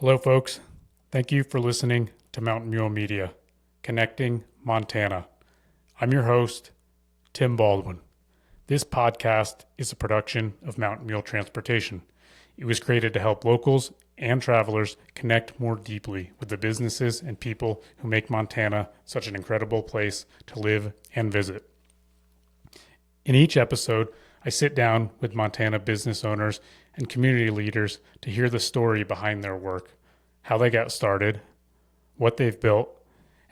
Hello, folks. Thank you for listening to Mountain Mule Media, Connecting Montana. I'm your host, Tim Baldwin. This podcast is a production of Mountain Mule Transportation. It was created to help locals and travelers connect more deeply with the businesses and people who make Montana such an incredible place to live and visit. In each episode, I sit down with Montana business owners and community leaders to hear the story behind their work, how they got started, what they've built,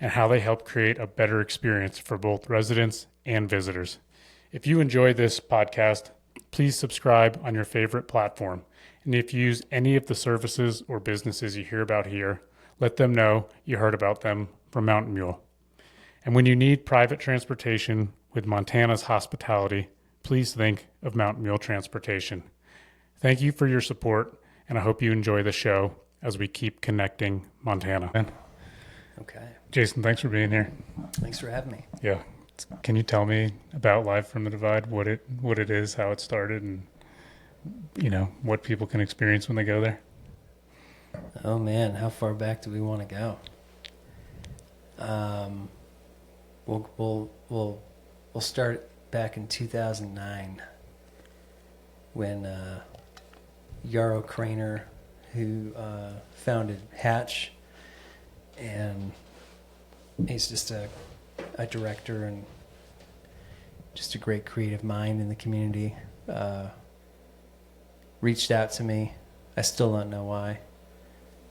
and how they help create a better experience for both residents and visitors. If you enjoy this podcast, please subscribe on your favorite platform. And if you use any of the services or businesses you hear about here, let them know you heard about them from Mountain Mule. And when you need private transportation with Montana's hospitality, please think of Mountain Mule Transportation. Thank you for your support, and I hope you enjoy the show as we keep connecting Montana. Okay. Jason, thanks for being here. Thanks for having me. Yeah. Can you tell me about Live from the Divide, what it is, how it started, and what people can experience when they go there? Oh man, how far back do we want to go? We'll start back in 2009 when Yarrow Craner, who founded Hatch, and he's just a director and just a great creative mind in the community, reached out to me. I still don't know why.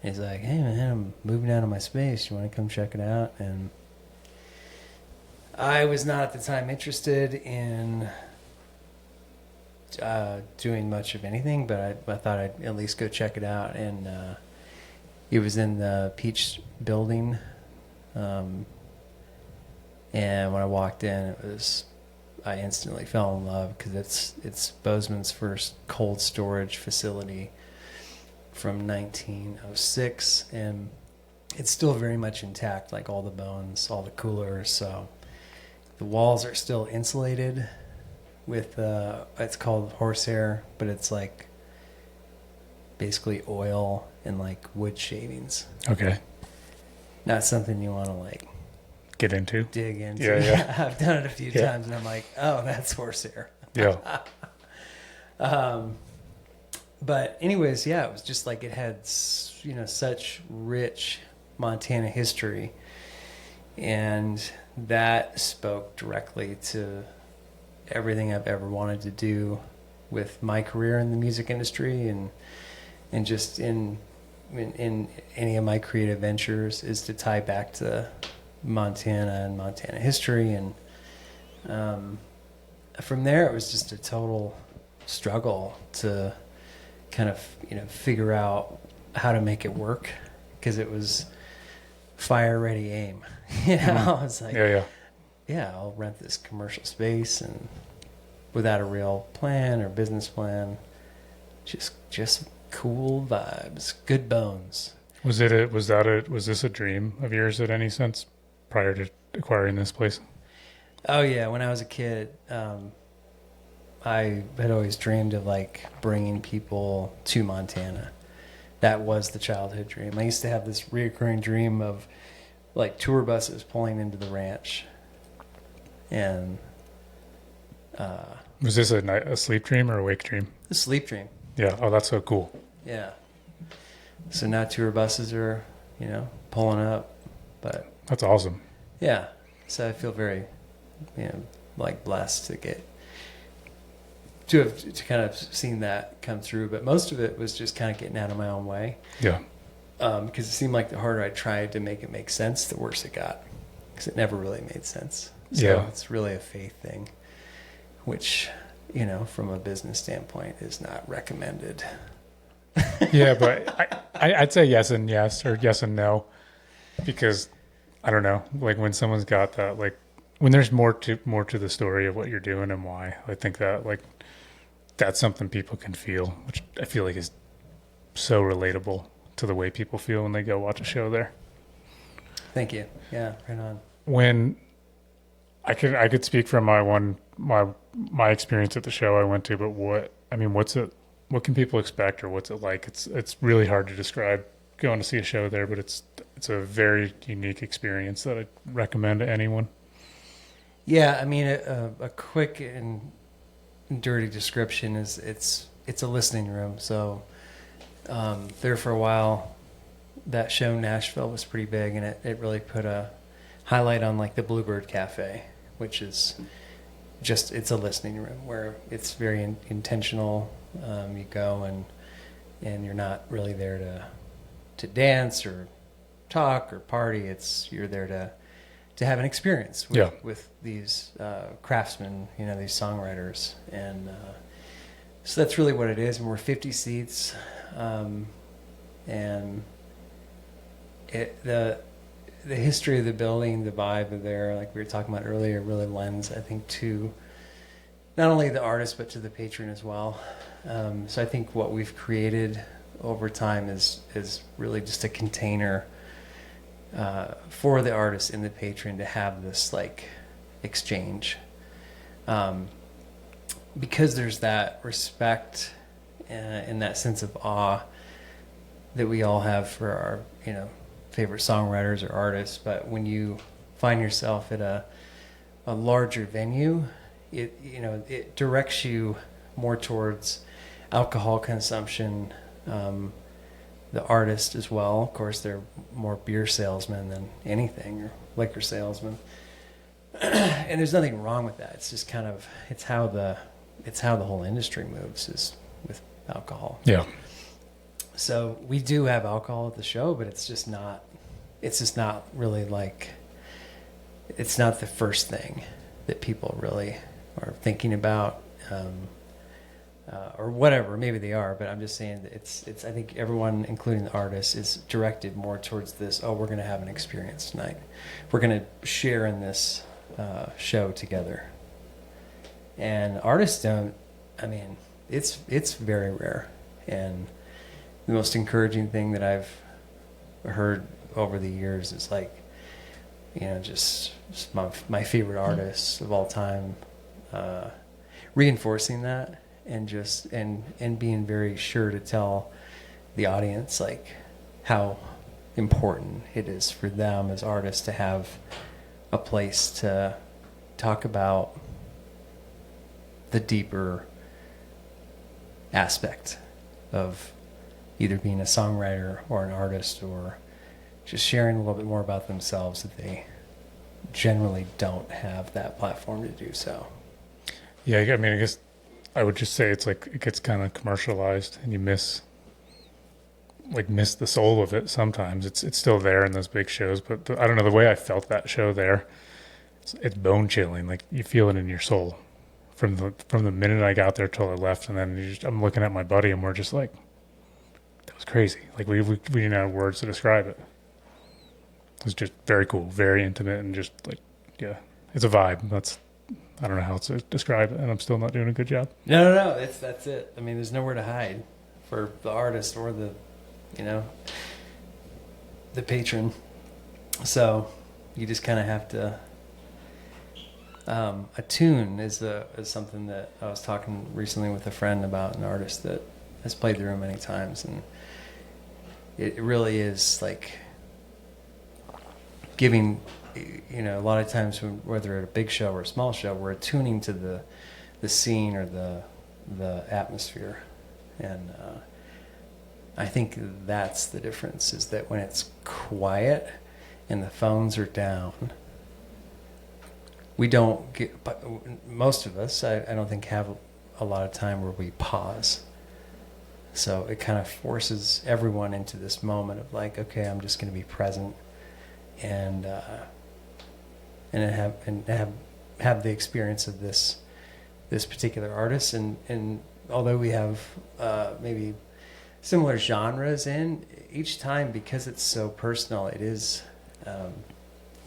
He's like, hey man, I'm moving out of my space. You want to come check it out? And I was not at the time interested in doing much of anything, but I thought I'd at least go check it out. And it was in the Peach building. And when I walked in, I instantly fell in love because it's Bozeman's first cold storage facility from 1906, and it's still very much intact, like all the bones, all the coolers. So the walls are still insulated with it's called horsehair, but it's like basically oil and like wood shavings. Okay. Not something you want to like Get into? dig into. Yeah. I've done it a few times, and I'm like, oh, that's horsehair. Yeah. But anyways, yeah, it was just like it had, such rich Montana history, and that spoke directly to everything I've ever wanted to do with my career in the music industry, and just in any of my creative ventures, is to tie back to Montana and Montana history. And from there, it was just a total struggle to kind of figure out how to make it work, because it was fire ready aim. I was like, I'll rent this commercial space, and without a real plan or business plan, just cool vibes, good bones. Was this a dream of yours at any sense prior to acquiring this place? Oh yeah, when I was a kid, I had always dreamed of like bringing people to Montana. That was the childhood dream. I used to have this reoccurring dream of like tour buses pulling into the ranch. And was this a sleep dream or a wake dream? a sleep dream. Yeah. Oh, that's so cool. Yeah. So now tour buses are, pulling up, but That's awesome. yeah. So I feel very, like blessed to kind of seen that come through. But most of it was just kind of getting out of my own way. Yeah. Because it seemed like the harder I tried to make it make sense, the worse it got. Because it never really made sense. So it's really a faith thing, which, from a business standpoint is not recommended. Yeah, but I'd say yes and yes, or yes and no, because I don't know, like when someone's got that, like when there's more to the story of what you're doing and why, I think that like that's something people can feel, which I feel like is so relatable to the way people feel when they go watch a show there. Thank you. Yeah, right on. When I could speak from my experience at the show I went to, but what's it? What can people expect, or what's it like? It's really hard to describe going to see a show there, but it's a very unique experience that I'd recommend to anyone. Yeah, I mean, a quick and dirty description is it's a listening room. So there for a while, that show Nashville was pretty big, and it really put a highlight on like the Bluebird Cafe, which is it's a listening room where it's very intentional. You go and you're not really there to dance or talk or party. You're there to have an experience with these craftsmen, these songwriters. And so that's really what it is. And we're 50 seats. And the history of the building, the vibe of there, like we were talking about earlier, really lends, I think, to not only the artist, but to the patron as well. So I think what we've created over time is really just a container for the artist and the patron to have this like exchange, because there's that respect and that sense of awe that we all have for our favorite songwriters or artists. But when you find yourself at a larger venue, it directs you more towards alcohol consumption. The artist as well. Of course, they're more beer salesmen than anything, or liquor salesmen. And there's nothing wrong with that. It's just kind of it's how the whole industry moves is with alcohol. Yeah. So we do have alcohol at the show, but it's just not really like, it's not the first thing that people really are thinking about. Or whatever, maybe they are, but I'm just saying that it's. I think everyone, including the artists, is directed more towards this. Oh, we're going to have an experience tonight. We're going to share in this show together. And artists don't. I mean, it's very rare. And the most encouraging thing that I've heard over the years is like, just my favorite artists of all time, reinforcing that. And just and being very sure to tell the audience like how important it is for them as artists to have a place to talk about the deeper aspect of either being a songwriter or an artist, or just sharing a little bit more about themselves that they generally don't have that platform to do so. Yeah, I mean, I guess I would just say it's like it gets kind of commercialized, and you miss the soul of it. Sometimes it's still there in those big shows, but I don't know, the way I felt that show there, it's bone chilling. Like you feel it in your soul from the minute I got there till I left, and then I'm looking at my buddy, and we're just like, that was crazy. Like we didn't have words to describe it. It was just very cool, very intimate, and just like, yeah, it's a vibe. I don't know how to describe it, and I'm still not doing a good job. No. That's it. I mean, there's nowhere to hide for the artist or the patron. So you just kind of have to. Attune is something that I was talking recently with a friend about, an artist that has played the room many times, and it really is like giving. A lot of times, whether at a big show or a small show, we're attuning to the scene or the atmosphere, and I think that's the difference. Is that when it's quiet and the phones are down, we don't get. But most of us, I don't think, have a lot of time where we pause. So it kind of forces everyone into this moment of like, okay, I'm just going to be present, and have the experience of this particular artist. And although we have maybe similar genres in each time, because it's so personal, it is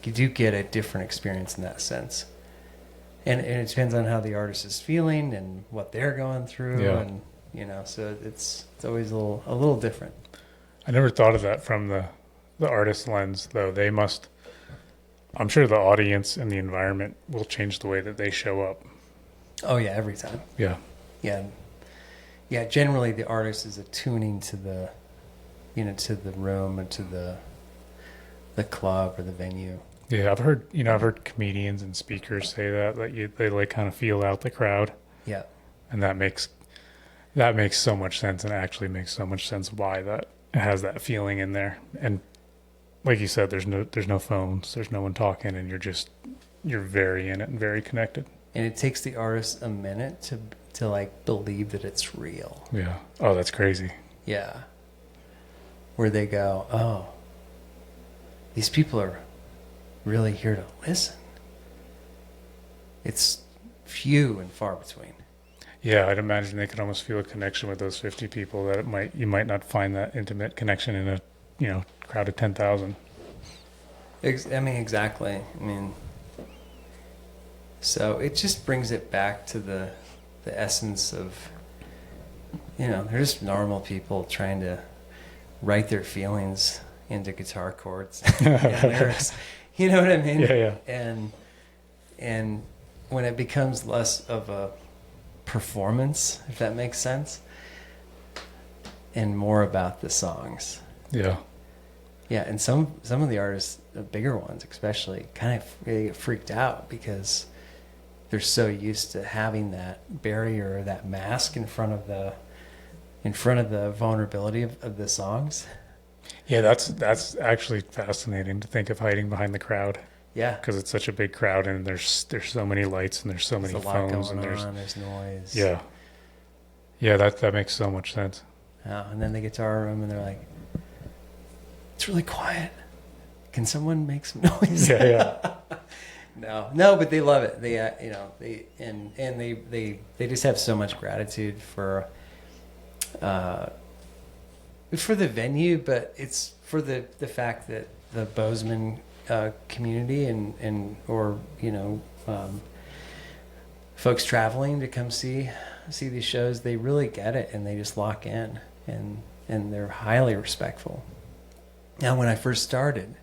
you do get a different experience in that sense. And it depends on how the artist is feeling and what they're going through, and so it's always a little different. I never thought of that from the artist lens, though. I'm sure the audience and the environment will change the way that they show up. Oh yeah, every time. Yeah. Yeah. Generally, the artist is attuning to to the room and to the club or the venue. Yeah, I've heard comedians and speakers say they like kind of feel out the crowd, Yeah. and that makes so much sense, and actually makes so much sense why that it has that feeling in there. And like you said, there's no phones, there's no one talking, and you're very in it and very connected. And it takes the artist a minute to like believe that it's real. Yeah. Oh, that's crazy. Yeah. Where they go, oh, these people are really here to listen. It's few and far between. Yeah, I'd imagine they could almost feel a connection with those 50 people that you might not find that intimate connection in a, crowd of 10,000. Exactly. So it just brings it back to the essence of, they're just normal people trying to write their feelings into guitar chords and lyrics. You know what I mean? Yeah. And when it becomes less of a performance, if that makes sense, and more about the songs. Yeah. Yeah, and some of the artists, the bigger ones especially, kind of get freaked out because they're so used to having that barrier, that mask in front of the vulnerability of the songs. Yeah, that's actually fascinating to think of hiding behind the crowd. Yeah, because it's such a big crowd, and there's so many lights, and there's so many phones, and there's noise. Yeah, that makes so much sense. And then the guitar room, and they're like, it's really quiet. Can someone make some noise? Yeah. No, but they love it. They they just have so much gratitude for the venue, but it's for the fact that the Bozeman community or folks traveling to come see these shows, they really get it, and they just lock in, and they're highly respectful. Now, when I first started,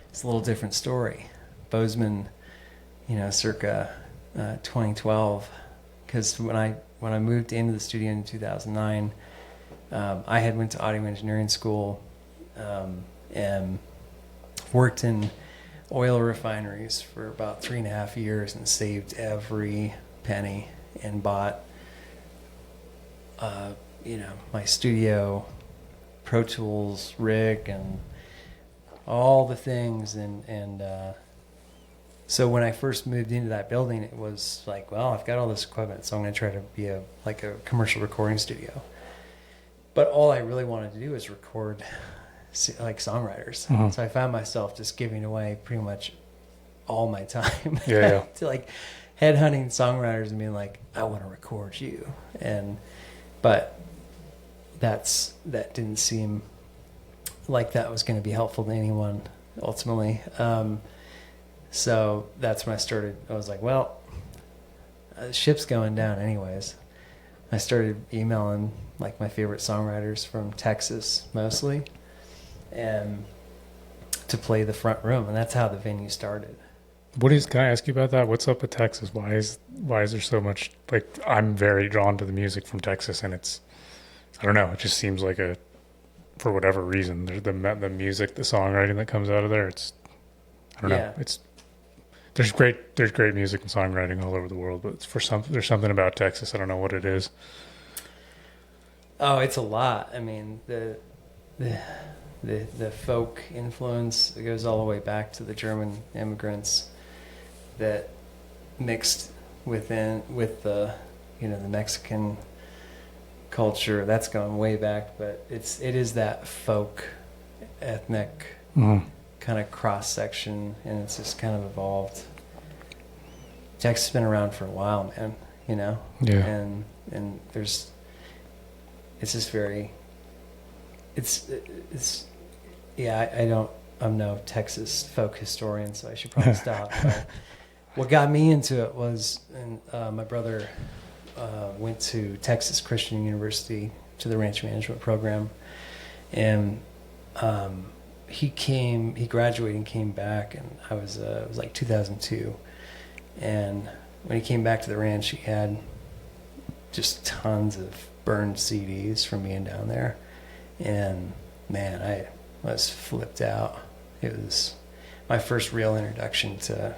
it's a little different story. Bozeman, circa 2012, because when I moved into the studio in 2009, I had went to audio engineering school and worked in oil refineries for about 3.5 years and saved every penny and bought my studio Pro Tools rig and all the things, and so when I first moved into that building, it was like, well, I've got all this equipment, so I'm going to try to be a commercial recording studio. But all I really wanted to do was record like songwriters. Mm-hmm. So I found myself just giving away pretty much all my time Yeah. to like headhunting songwriters and being like, I want to record you. But that didn't seem like that was going to be helpful to anyone ultimately. So that's when I was like, well, the ship's going down anyways. I started emailing like my favorite songwriters from Texas mostly, and to play the front room, and that's how the venue started. Can I ask you about that? What's up with Texas? Why is there so much, like, I'm very drawn to the music from Texas, and it's, I don't know, it just seems like for whatever reason, the music, the songwriting that comes out of there, I don't know, there's great music and songwriting all over the world, but there's something about Texas, I don't know what it is. Oh, it's a lot. I mean, the folk influence goes all the way back to the German immigrants that mixed with the the Mexican culture. That's gone way back, but it is that folk ethnic kind of cross section, and it's just kind of evolved. Texas has been around for a while, man. Yeah. And there's, it's just very, it's I'm no Texas folk historian, so I should probably stop. But what got me into it was, my brother went to Texas Christian University to the ranch management program, and he graduated and came back, and it was like 2002, and when he came back to the ranch, he had just tons of burned CDs from being down there, and man, I was flipped out. It was my first real introduction to,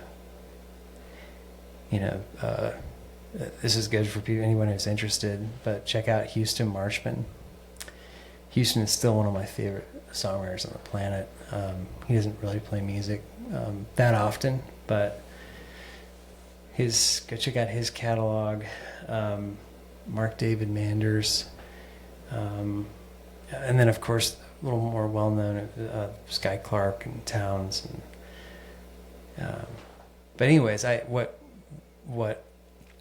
this is good for people, anyone who's interested, but check out Houston Marshman. Houston is still one of my favorite songwriters on the planet. He doesn't really play music that often, but go check out his catalog. Mark David Manders, and then of course a little more well known, Sky Clark and Towns. But anyways, what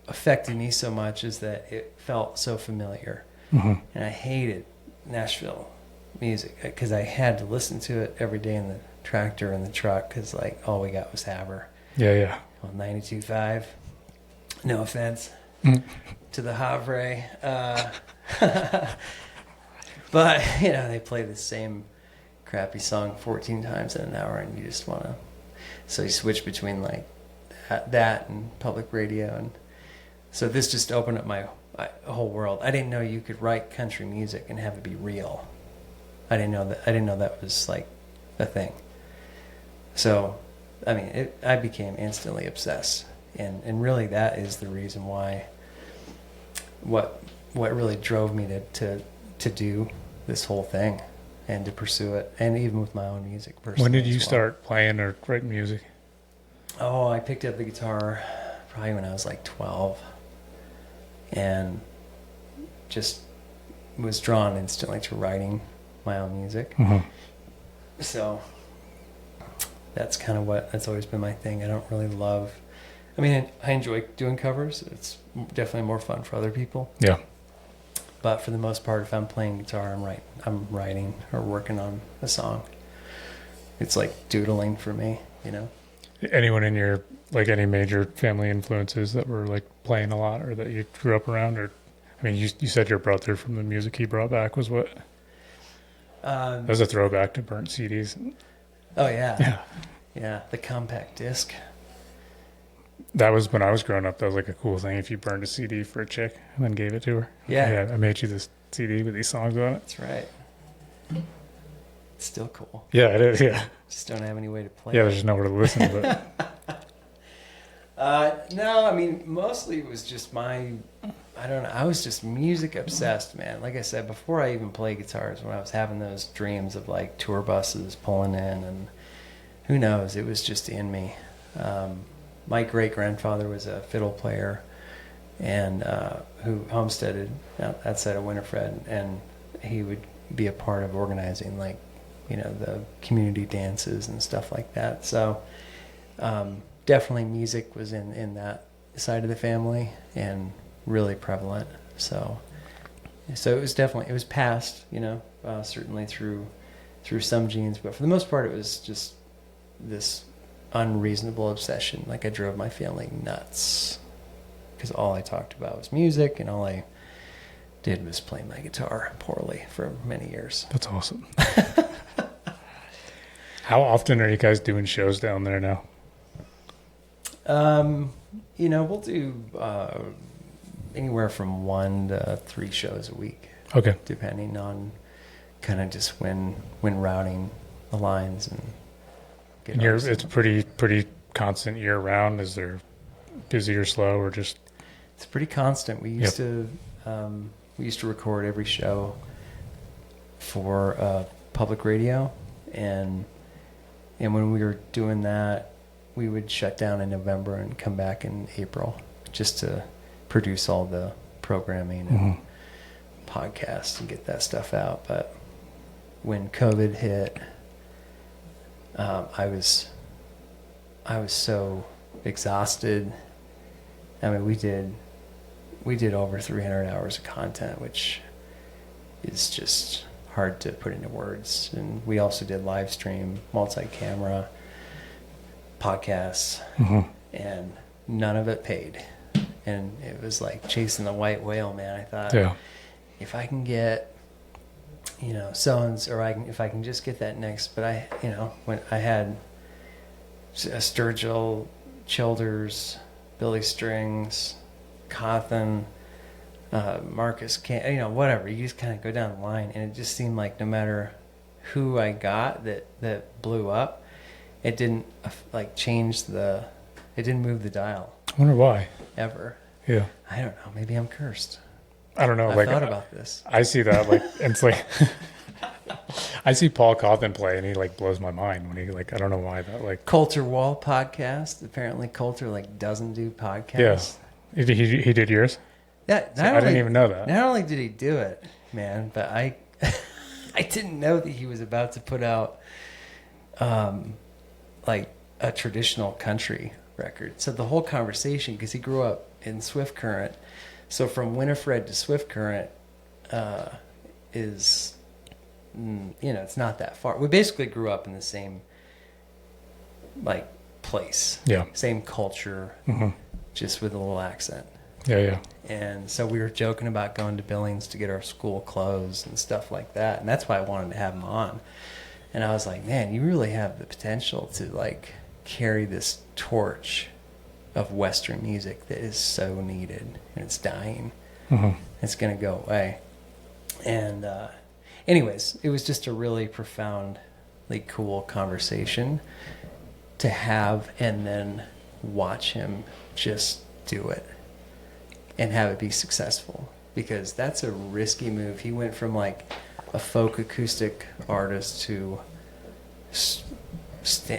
affected me so much is that it felt so familiar, and I hated Nashville music because I had to listen to it every day in the tractor and the truck because like all we got was Haber. Yeah. Well, 92.5. No offense to the Havre, but they play the same crappy song 14 times in an hour, and you just want to. So you switch between like that and public radio, and so this just opened up my whole world. I didn't know you could write country music and have it be real. I didn't know that was like a thing. So, I mean, I became instantly obsessed, and really that is the reason why. What really drove me to do this whole thing and to pursue it, and even with my own music personally. When did you start playing or writing music? Oh, I picked up the guitar probably when I was like 12, and just was drawn instantly to writing my own music. So that's kind of that's always been my thing. I don't really love. I mean, I enjoy doing covers. It's definitely more fun for other people. Yeah. But for the most part, if I'm playing guitar, I'm writing or working on a song. It's like doodling for me, Anyone in your, like, any major family influences that were like playing a lot or that you grew up around? Or, I mean, you said your brother from the music he brought back was what? That was a throwback to burnt CDs. Oh, yeah. Yeah. Yeah, the compact disc. That was when I was growing up. That was like a cool thing if you burned a CD for a chick and then gave it to her. Yeah. I made you this CD with these songs on it. That's right. It's still cool. Yeah, it is. Yeah. Just don't have any way to play. Yeah, there's just nowhere to listen. But no, I mean, mostly it was just I was just music obsessed, man. Like I said, before I even played guitars, when I was having those dreams of like tour buses pulling in, and who knows, it was just in me. My great-grandfather was a fiddle player and who homesteaded outside of Winifred, and he would be a part of organizing like, the community dances and stuff like that. So definitely music was in that side of the family and really prevalent. So it was passed, certainly through some genes, but for the most part it was just this unreasonable obsession. Like I drove my family nuts because all I talked about was music, and all I did was play my guitar poorly for many years. That's awesome. How often are you guys doing shows down there now? We'll do anywhere from 1 to 3 shows a week. Okay. Depending on kind of just when routing the lines and it's pretty constant year round. Is there busy or slow or just? It's pretty constant. We used to record every show for public radio, and when we were doing that, we would shut down in November and come back in April just to produce all the programming and podcasts and get that stuff out. But when COVID hit, I was so exhausted. I mean, we did over 300 hours of content, which is just hard to put into words. And we also did live stream, multi-camera podcasts, and none of it paid. And it was like chasing the white whale, man. I thought, if I can get, if I can just get that next. But when I had Sturgill, Childers, Billy Strings, Cawthon, Marcus, whatever. You just kind of go down the line, and it just seemed like no matter who I got that blew up, it didn't like it didn't move the dial I wonder why. ever. Yeah. I don't know. Maybe I'm cursed. I don't know. I thought about this. I see that, like, and it's like, I see Paul Cawthon play, and he like blows my mind when he like, I don't know why that like. Coulter Wall podcast. Apparently, Coulter like doesn't do podcasts. Yeah, he did yours. Yeah, I didn't even know that. Not only did he do it, man, but I didn't know that he was about to put out like a traditional country record. So the whole conversation, because he grew up in Swift Current, so from Winifred to Swift Current is, it's not that far. We basically grew up in the same like place, same culture, just with a little accent. Yeah. And so we were joking about going to Billings to get our school clothes and stuff like that. And that's why I wanted to have him on. And I was like, man, you really have the potential to like carry this torch of Western music that is so needed, and it's dying. It's going to go away. And anyways, it was just a really profoundly cool conversation to have, and then watch him just do it and have it be successful, because that's a risky move. He went from like a folk acoustic artist to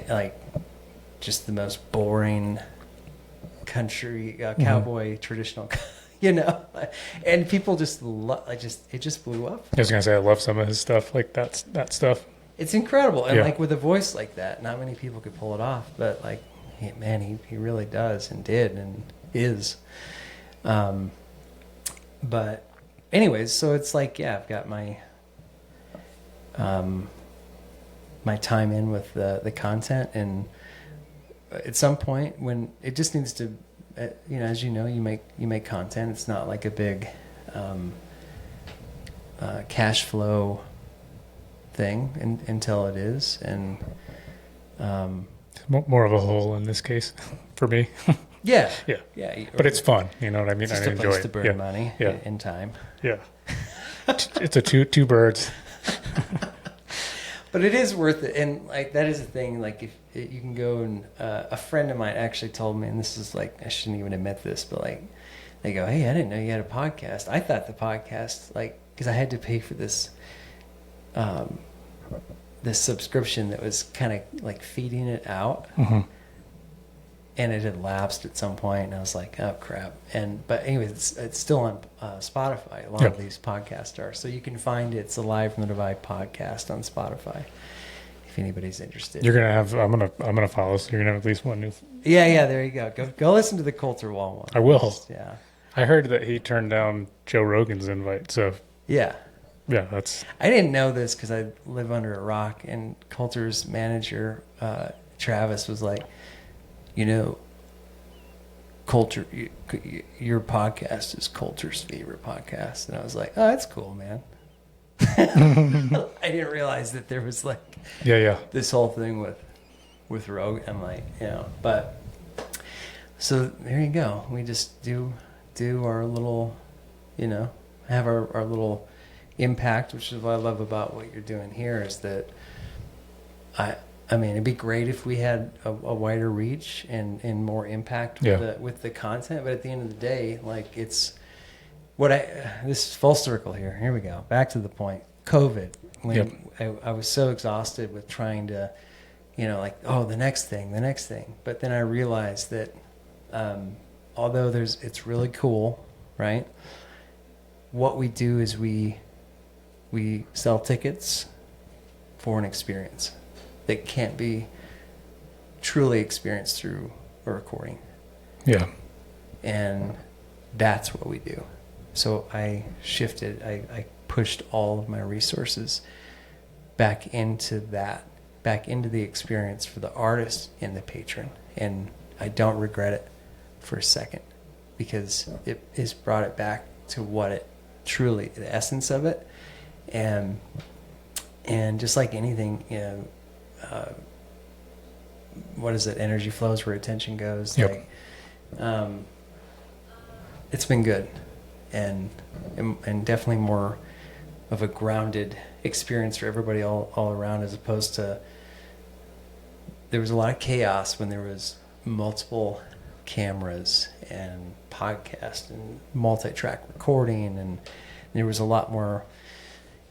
like just the most boring country cowboy traditional, and people just it just blew up. I was gonna say I love some of his stuff, like that stuff. It's incredible, and like with a voice like that, not many people could pull it off. But like, he really does, and did, and is. But anyways, so it's like, I've got my my time in with the content, and at some point when it just needs to, as you make content. It's not like a big cash flow thing until it is, and more of a hole in this case for me. Yeah. But it's fun, you know what I mean? It's just I enjoy a place it. to burn money in time. Yeah. It's a two birds. But it is worth it, and like that is the thing. Like if you can go, and a friend of mine actually told me, and this is like, I shouldn't even admit this, but like they go, "Hey, I didn't know you had a podcast." I thought the podcast, like, because I had to pay for this this subscription that was kind of like feeding it out. And it had lapsed at some point, and I was like, "Oh crap!" But anyways, it's still on Spotify. A lot of these podcasts are, so you can find it. It's the Live from the Divide podcast on Spotify. If anybody's interested, You're gonna have. I'm gonna follow. So you're gonna have at least one new. Yeah. There you go. Go listen to the Coulter Wall one. I will. Yeah. I heard that he turned down Joe Rogan's invite. So yeah, that's. I didn't know this because I live under a rock, and Coulter's manager Travis was like, Coulter, your podcast is Coulter's favorite podcast. And I was like, oh, that's cool, man. I didn't realize that there was like this whole thing with Rogan. I'm like, but so there you go. We just do our little, have our little impact, which is what I love about what you're doing here, is that I mean, it'd be great if we had a wider reach and more impact with the content. But at the end of the day, like, it's this is full circle here. Here we go. Back to the point. COVID. When I was so exhausted with trying to, the next thing. But then I realized that although it's really cool, right? What we do is we sell tickets for an experience that can't be truly experienced through a recording. Yeah. And that's what we do. So I shifted, I pushed all of my resources back into the experience for the artist and the patron. And I don't regret it for a second, because it has brought it back to what it truly, the essence of it. And just like anything, what is it? Energy flows where attention goes. Yep. Like, it's been good, and definitely more a grounded experience for everybody all around, as opposed to, there was a lot of chaos when there was multiple cameras and podcast and multi-track recording, and there was a lot more.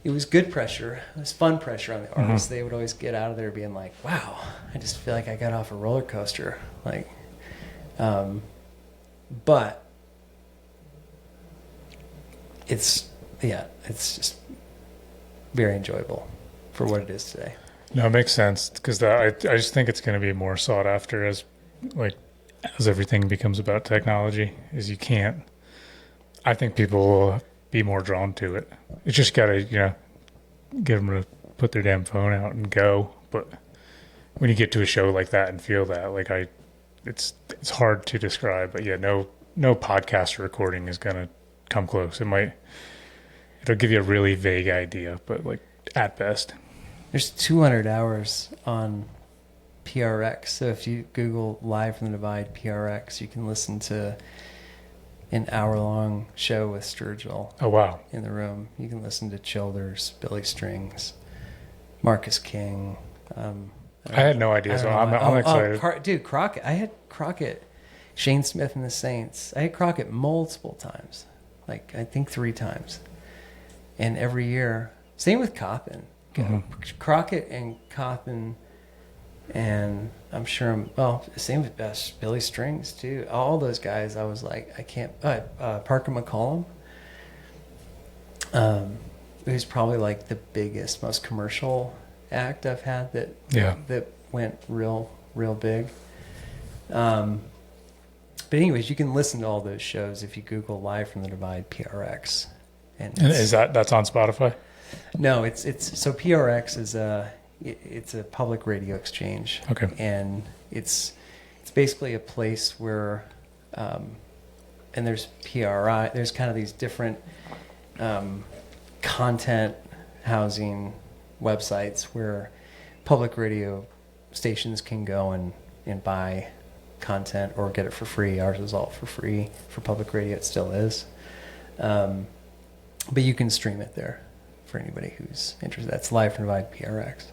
It was good pressure. It was fun pressure on the artists. They would always get out of there being like, wow, I just feel like I got off a roller coaster. Like, but it's just very enjoyable for what it is today. No, it makes sense, because I just think it's going to be more sought after as everything becomes about technology. You can't. I think people will be more drawn to it. It's just got to get them to put their damn phone out and go. But when you get to a show like that and feel that, it's hard to describe. But yeah, no podcast recording is going to come close. It'll give you a really vague idea, but at best. There's 200 hours on PRX. So if you Google Live from the Divide PRX, you can listen to an hour-long show with Sturgill. Oh, wow. In the room. You can listen to Childers, Billy Strings, Marcus King. I had no idea, so I'm excited. Dude, Crockett. I had Crockett, Shane Smith and the Saints. I had Crockett multiple times. I think 3 times. And every year, same with Coppin. Crockett and Coppin, and I'm sure same with Billy Strings too. All those guys, I was like, I can't. Parker McCollum, who's probably the biggest, most commercial act I've had that went real big. But anyways, you can listen to all those shows if you Google Live from the Divide PRX. And is that's on Spotify? No, it's so PRX is it's a public radio exchange. Okay. And it's basically a place where and there's PRI, there's kind of these different content housing websites where public radio stations can go and buy content or get it for free. Ours is all for free for public radio. It still is. But you can stream it there for anybody who's interested. That's Live from Divide PRX.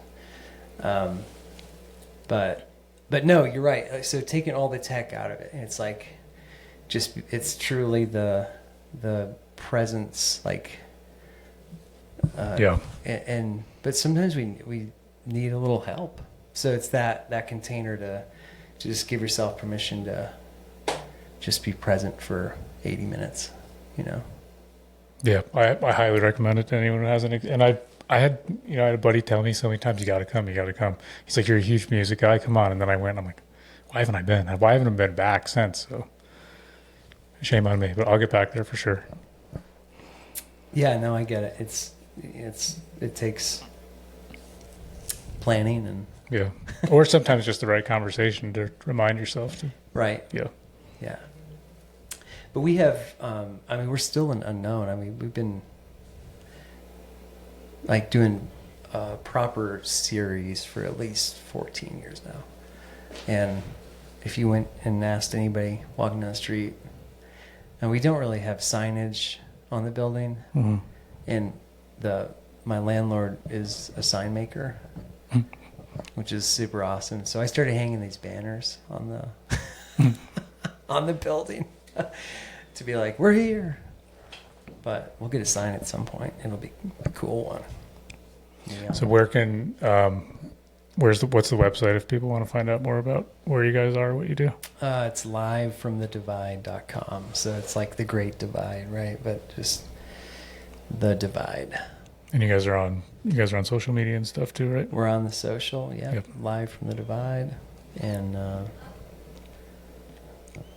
But no, you're right. So taking all the tech out of it, and it's it's truly the presence, but sometimes we need a little help. So it's that container to just give yourself permission to just be present for 80 minutes, Yeah, I highly recommend it to anyone who hasn't. And I had a buddy tell me so many times, you got to come. He's like, you're a huge music guy, come on. And then I went, and I'm like, why haven't I been? Why haven't I been back since? So shame on me, but I'll get back there for sure. Yeah, no, I get it. It takes planning and yeah, or sometimes just the right conversation to remind yourself to. Right. Yeah. Yeah. But we have, we're still an unknown. We've been doing a proper series for at least 14 years now. And if you went and asked anybody walking down the street, and we don't really have signage on the building, and my landlord is a sign maker, which is super awesome. So I started hanging these banners on the on the building. To be like, we're here, but we'll get a sign at some point. It'll be a cool one. Yeah. So where can what's the website if people want to find out more about where you guys are, what you do? It's livefromthedivide.com. So it's like the Great Divide, right? But just the Divide. And you guys are on social media and stuff too, right? We're on the social, yeah. Yep. Live from the Divide, and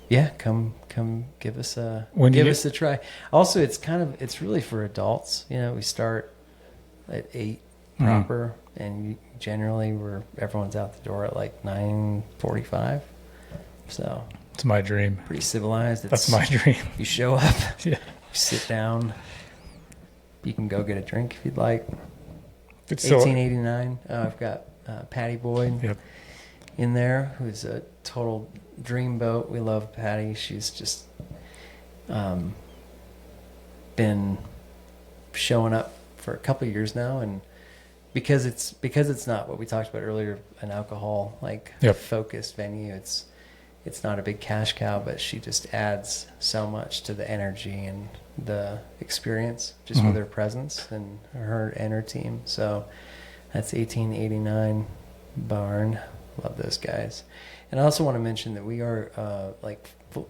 yeah, come give us a try. Also, it's really for adults. We start at 8 proper, and generally everyone's out the door at 9:45. So it's my dream. Pretty civilized. That's my dream. You show up, yeah. You sit down. You can go get a drink if you'd like. It's 1889. I've got Patty Boyd in there, who's a total dreamboat. We love Patty. She's just been showing up for a couple of years now, and because it's not what we talked about earlier, an alcohol focused venue. It's not a big cash cow, but she just adds so much to the energy and the experience just with her presence and her team. So that's 1889 Barn. Love those guys. And I also want to mention that we are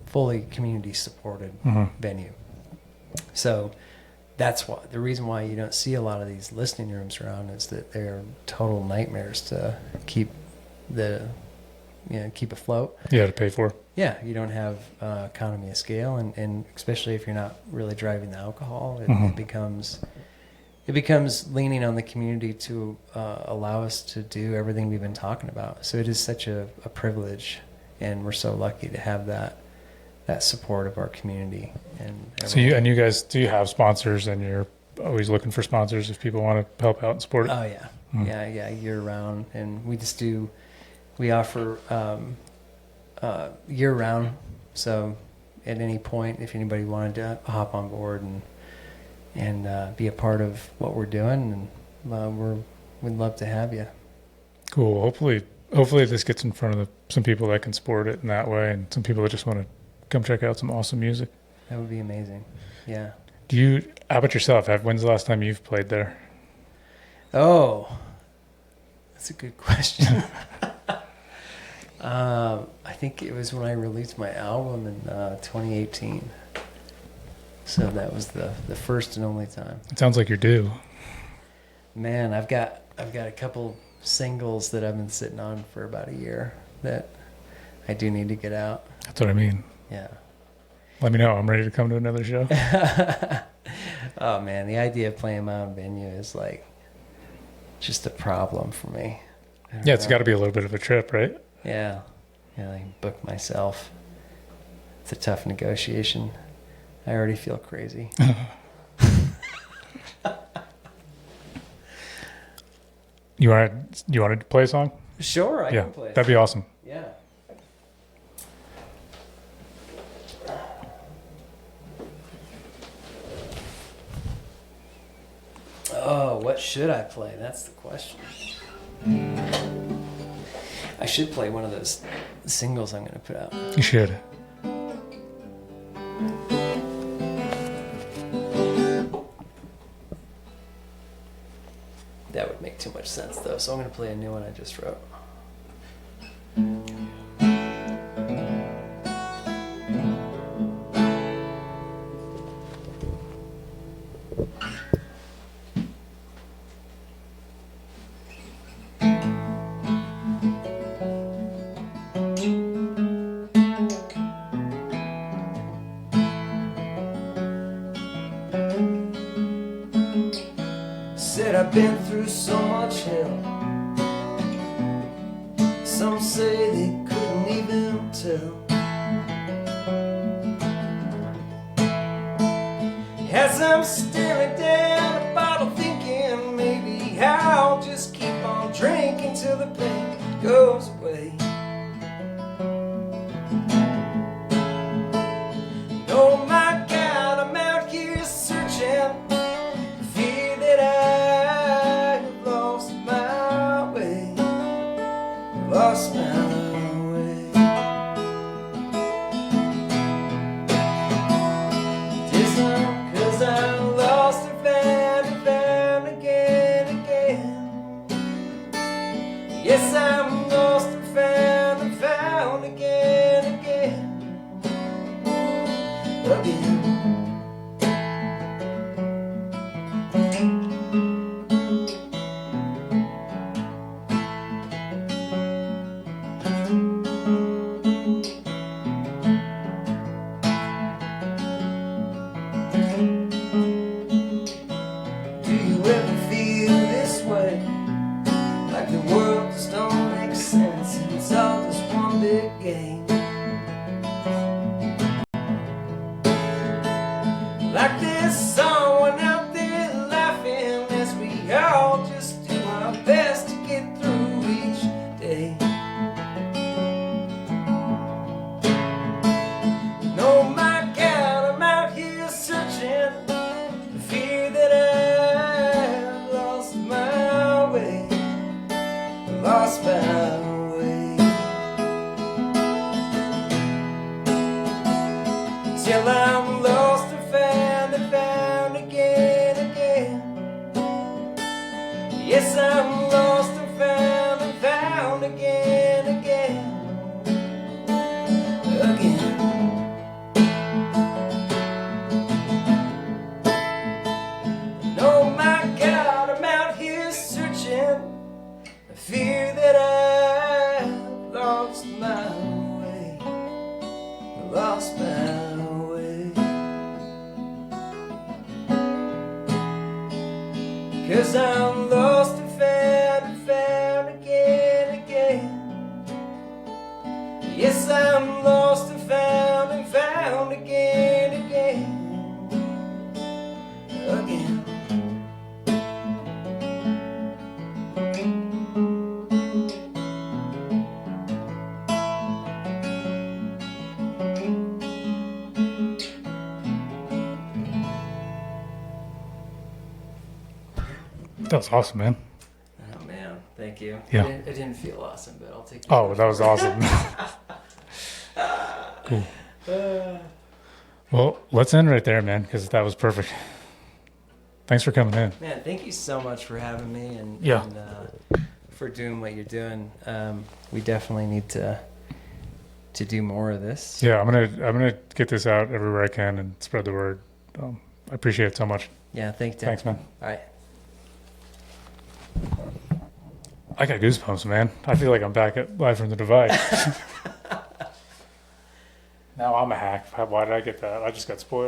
fully community supported venue. So that's why the reason why you don't see a lot of these listening rooms around is that they're total nightmares to keep afloat. Yeah, to pay for. Yeah, you don't have economy of scale, and especially if you're not really driving the alcohol, it becomes leaning on the community to allow us to do everything we've been talking about. So it is such a privilege, and we're so lucky to have that support of our community. And so you guys, do you have sponsors, and you're always looking for sponsors if people want to help out and support it? Oh yeah, yeah, year round, and we offer year round. So at any point, if anybody wanted to hop on board and be a part of what we're doing, and we'd love to have you. Cool. Hopefully this gets in front of some people that can support it in that way, and some people that just want to come check out some awesome music. That would be amazing. Yeah. How about yourself? When's the last time you've played there? Oh, that's a good question. I think it was when I released my album in 2018. So that was the first and only time. It sounds like you're due. Man, I've got a couple singles that I've been sitting on for about a year that I do need to get out. That's what I mean. Yeah. Let me know. I'm ready to come to another show. Oh man, the idea of playing my own venue is like just a problem for me. Yeah, it's got to be a little bit of a trip, right? Yeah. Yeah, I book myself. It's a tough negotiation. I already feel crazy. You want to play a song? Sure, I can play. That'd be awesome. Yeah. Oh, what should I play? That's the question. I should play one of those singles I'm going to put out. You should. That would make too much sense, though, so I'm going to play a new one I just wrote. Said I've been through so much hell. Some say they couldn't even tell. As I'm staring down a bottle, thinking maybe I'll just keep on drinking till the pain goes away. Oh my God, I'm out here searching. Fear that I have lost my way. Lost my way. Distant, 'cause I'm lost and found again, again. Yes, I'm lost and found again, again, again. Yes, I'm lost and found again, again. That was awesome, man. Oh man, thank you. Yeah. It didn't feel awesome, but I'll take it. Oh, that was awesome. Cool. Well, let's end right there, man, because that was perfect. Thanks for coming in. Man, thank you so much for having me and, Yeah. for doing what you're doing. We definitely need to do more of this. Yeah, I'm gonna get this out everywhere I can and spread the word. I appreciate it so much. Yeah, thanks, Thanks, man. All right. I got goosebumps, man. I feel like I'm back at Live from the Divide. Now I'm a hack. Why did I get that? I just got spoiled.